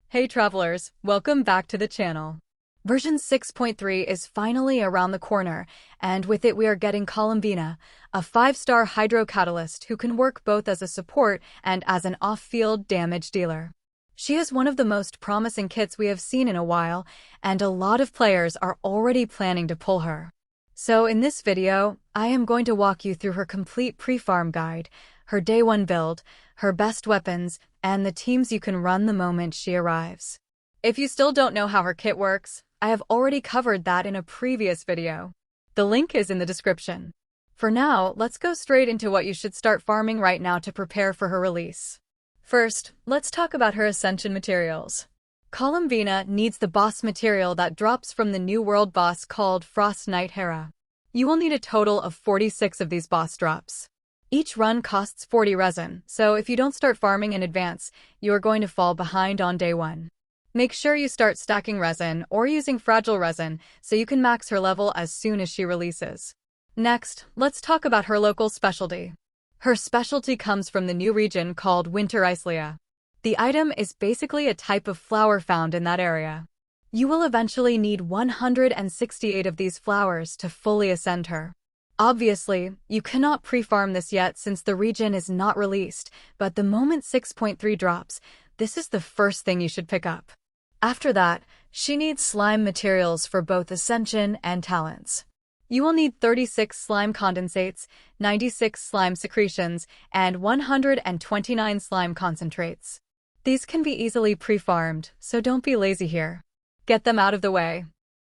Hey travelers, welcome back to the channel. Version 6.3 is finally around the corner, and with it we are getting Columbina, a 5-star Hydro Catalyst who can work both as a support and as an off-field damage dealer. She is one of the most promising kits we have seen in a while, and a lot of players are already planning to pull her. So in this video, I am going to walk you through her complete pre-farm guide, her day 1 build, her best weapons, and the teams you can run the moment she arrives. If you still don't know how her kit works, I have already covered that in a previous video. The link is in the description. For now, let's go straight into what you should start farming right now to prepare for her release. First, let's talk about her Ascension materials. Columbina needs the boss material that drops from the new world boss called Frost Knight Hera. You will need a total of 46 of these boss drops. Each run costs 40 resin, so if you don't start farming in advance, you are going to fall behind on day 1. Make sure you start stacking resin or using fragile resin so you can max her level as soon as she releases. Next, let's talk about her local specialty. Her specialty comes from the new region called Winter Islea. The item is basically a type of flower found in that area. You will eventually need 168 of these flowers to fully ascend her. Obviously, you cannot pre-farm this yet since the region is not released, but the moment 6.3 drops, this is the first thing you should pick up. After that, she needs slime materials for both Ascension and Talents. You will need 36 slime condensates, 96 slime secretions, and 129 slime concentrates. These can be easily pre-farmed, so don't be lazy here. Get them out of the way.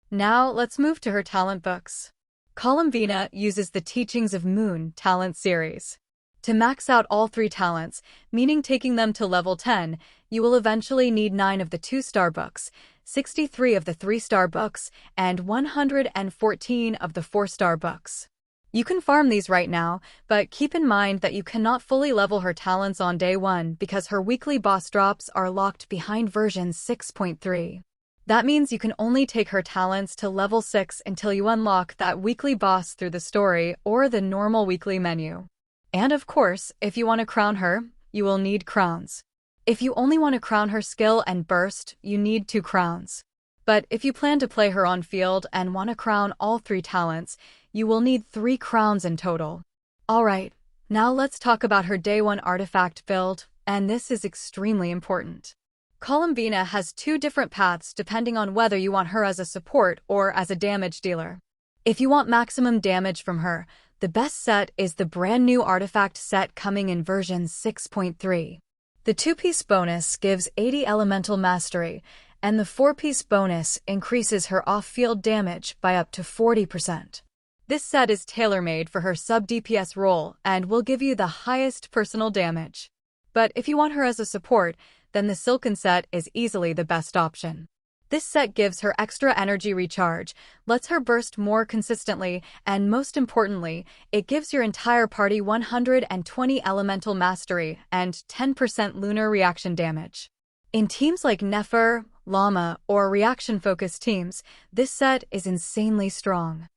Now, let's move to her talent books. Columbina uses the Teachings of Moon talent series. To max out all 3 talents, meaning taking them to level 10, you will eventually need 9 of the 2-star books, 63 of the 3-star books, and 114 of the 4-star books. You can farm these right now, but keep in mind that you cannot fully level her talents on day 1 because her weekly boss drops are locked behind version 6.3. That means you can only take her talents to level 6 until you unlock that weekly boss through the story or the normal weekly menu. And of course, if you want to crown her, you will need crowns. If you only want to crown her skill and burst, you need 2 crowns. But if you plan to play her on field and want to crown all 3 talents, you will need 3 crowns in total. Alright, now let's talk about her day 1 artifact build, and this is extremely important. Columbina has 2 different paths depending on whether you want her as a support or as a damage dealer. If you want maximum damage from her, the best set is the brand new artifact set coming in version 6.3. The 2-piece bonus gives 80 elemental mastery, and the 4-piece bonus increases her off-field damage by up to 40%. This set is tailor-made for her sub-DPS role and will give you the highest personal damage. But if you want her as a support, then the Silken set is easily the best option. This set gives her extra energy recharge, lets her burst more consistently, and most importantly, it gives your entire party 120 elemental mastery and 10% lunar reaction damage. In teams like Nefer, Llama, or reaction-focused teams, this set is insanely strong.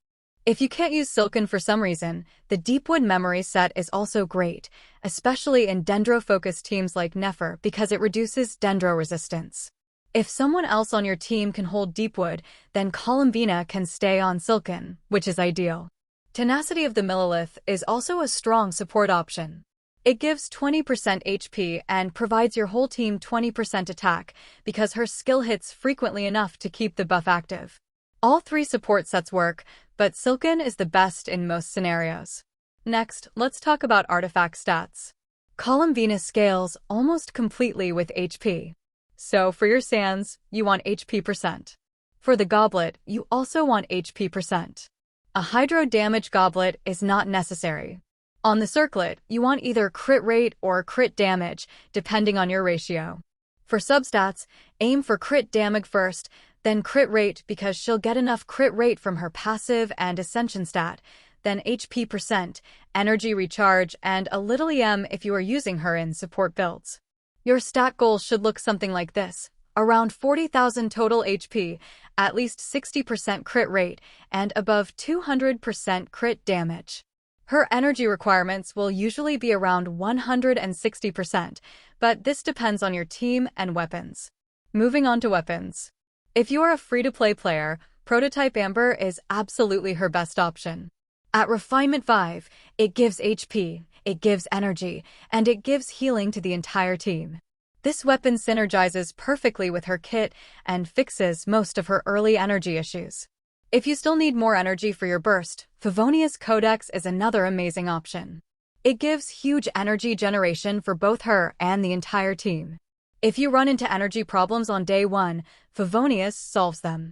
If you can't use Silken for some reason, the Deepwood Memory set is also great, especially in Dendro-focused teams like Nefer because it reduces Dendro resistance. If someone else on your team can hold Deepwood, then Columbina can stay on Silken, which is ideal. Tenacity of the Millelith is also a strong support option. It gives 20% HP and provides your whole team 20% attack because her skill hits frequently enough to keep the buff active. All 3 support sets work, but Silken is the best in most scenarios. Next, let's talk about artifact stats. Columbina scales almost completely with HP. So for your sands, you want HP percent. For the goblet, you also want HP percent. A hydro damage goblet is not necessary. On the circlet, you want either crit rate or crit damage, depending on your ratio. For substats, aim for crit damage first, then crit rate because she'll get enough crit rate from her passive and ascension stat, then HP percent, energy recharge, and a little EM if you are using her in support builds. Your stat goals should look something like this: around 40,000 total HP, at least 60% crit rate, and above 200% crit damage. Her energy requirements will usually be around 160%, but this depends on your team and weapons. Moving on to weapons. If you are a free-to-play player, Prototype Amber is absolutely her best option. At Refinement 5, it gives HP, it gives energy, and it gives healing to the entire team. This weapon synergizes perfectly with her kit and fixes most of her early energy issues. If you still need more energy for your burst, Favonius Codex is another amazing option. It gives huge energy generation for both her and the entire team. If you run into energy problems on day 1, Favonius solves them.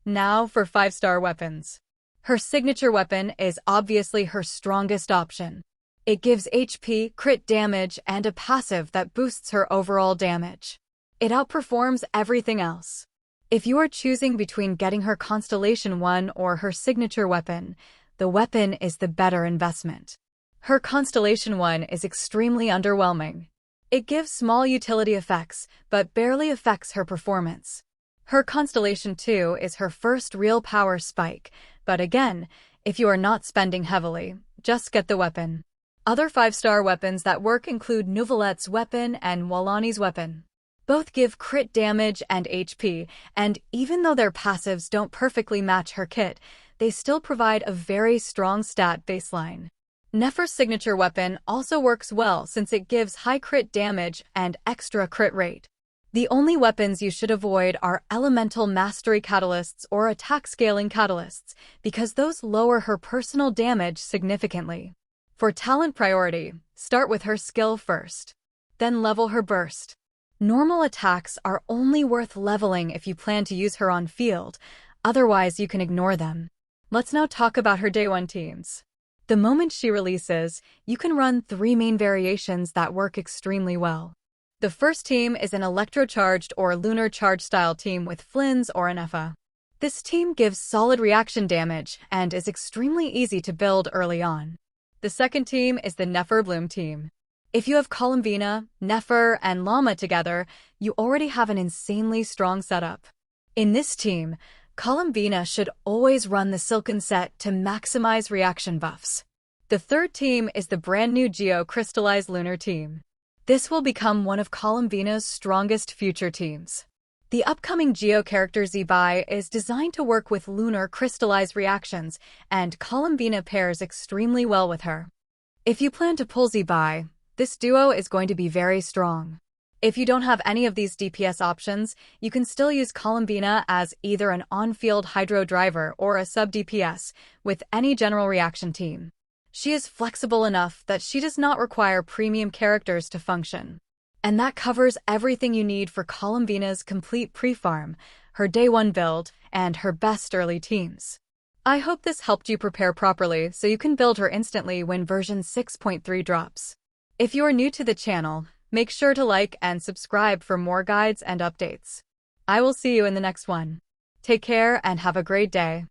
Now for 5-star weapons. Her signature weapon is obviously her strongest option. It gives HP, crit damage, and a passive that boosts her overall damage. It outperforms everything else. If you are choosing between getting her Constellation 1 or her signature weapon, the weapon is the better investment. Her Constellation 1 is extremely underwhelming. It gives small utility effects, but barely affects her performance. Her Constellation 2 is her first real power spike, but again, if you are not spending heavily, just get the weapon. Other 5-star weapons that work include Nouvelette's weapon and Walani's weapon. Both give crit damage and HP, and even though their passives don't perfectly match her kit, they still provide a very strong stat baseline. Nefer's signature weapon also works well since it gives high crit damage and extra crit rate. The only weapons you should avoid are Elemental Mastery Catalysts or Attack Scaling Catalysts, because those lower her personal damage significantly. For talent priority, start with her skill first. Then level her burst. Normal attacks are only worth leveling if you plan to use her on field, otherwise you can ignore them. Let's now talk about her Day 1 teams. The moment she releases, you can run 3 main variations that work extremely well. The first team is an Electrocharged or Lunar Charge style team with Flynn's or Anefa. This team gives solid reaction damage and is extremely easy to build early on. The second team is the Nefer Bloom team. If you have Columbina, Nefer, and Llama together, you already have an insanely strong setup. In this team, Columbina should always run the Silken set to maximize reaction buffs. The third team is the brand new Geo Crystallized Lunar team. This will become one of Columbina's strongest future teams. The upcoming Geo character Zebai is designed to work with lunar crystallized reactions, and Columbina pairs extremely well with her. If you plan to pull Zebai, this duo is going to be very strong. If you don't have any of these DPS options, you can still use Columbina as either an on-field Hydro driver or a sub-DPS with any general reaction team. She is flexible enough that she does not require premium characters to function. And that covers everything you need for Columbina's complete pre-farm, her Day 1 build, and her best early teams. I hope this helped you prepare properly so you can build her instantly when version 6.3 drops. If you are new to the channel, make sure to like and subscribe for more guides and updates. I will see you in the next one. Take care and have a great day.